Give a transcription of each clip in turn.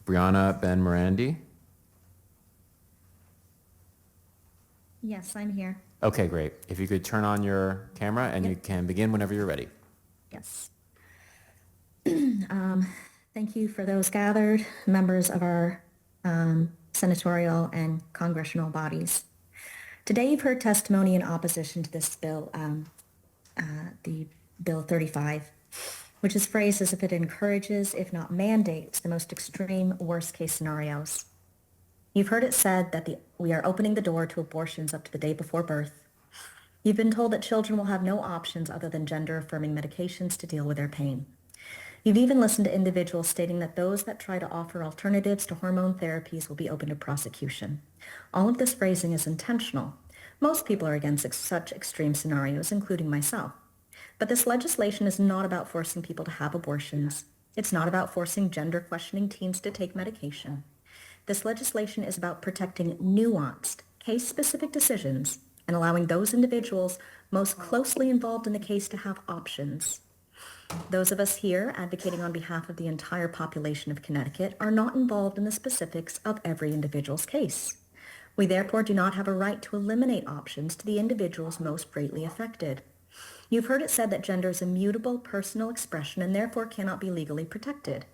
Briana Ben-Morandi? Yes, I'm here. Okay, great. If you could turn on your camera and you can begin whenever you're ready. Yes. Thank you for those gathered, members of our senatorial and congressional bodies. Today you've heard testimony in opposition to this bill, the Bill 35, which is phrased as if it encourages, if not mandates, the most extreme worst-case scenarios. You've heard it said that we are opening the door to abortions up to the day before birth. You've been told that children will have no options other than gender-affirming medications to deal with their pain. You've even listened to individuals stating that those that try to offer alternatives to hormone therapies will be open to prosecution. All of this phrasing is intentional. Most people are against such extreme scenarios, including myself. But this legislation is not about forcing people to have abortions. It's not about forcing gender-questioning teens to take medication. This legislation is about protecting nuanced, case-specific decisions and allowing those individuals most closely involved in the case to have options. Those of us here advocating on behalf of the entire population of Connecticut are not involved in the specifics of every individual's case. We therefore do not have a right to eliminate options to the individuals most greatly affected. You've heard it said that gender is a mutable personal expression and therefore cannot be legally protected.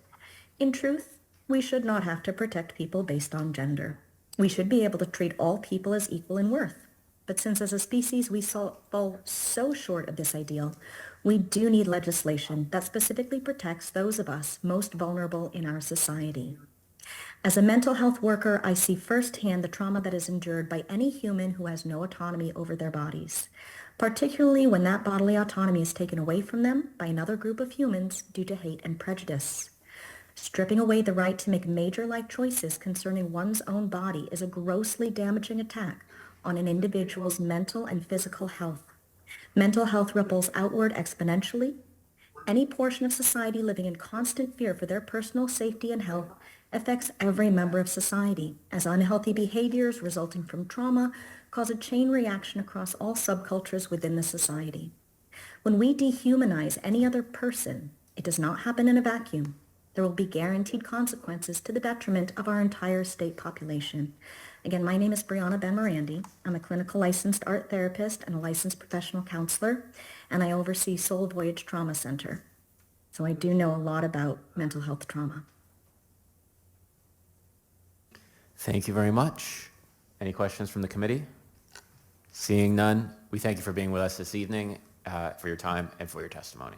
In truth, we should not have to protect people based on gender. We should be able to treat all people as equal in worth. But since as a species we fall so short of this ideal, we do need legislation that specifically protects those of us most vulnerable in our society. As a mental health worker, I see firsthand the trauma that is endured by any human who has no autonomy over their bodies, particularly when that bodily autonomy is taken away from them by another group of humans due to hate and prejudice. Stripping away the right to make major life choices concerning one's own body is a grossly damaging attack on an individual's mental and physical health. Mental health ripples outward exponentially. Any portion of society living in constant fear for their personal safety and health affects every member of society, as unhealthy behaviors resulting from trauma cause a chain reaction across all subcultures within the society. When we dehumanize any other person, it does not happen in a vacuum. There will be guaranteed consequences to the detriment of our entire state population. Again, my name is Briana Ben-Morandi. I'm a clinical licensed art therapist and a licensed professional counselor, and I oversee Soul Voyage Trauma Center. So I do know a lot about mental health trauma. Thank you very much. Any questions from the committee? Seeing none, we thank you for being with us this evening, for your time and for your testimony.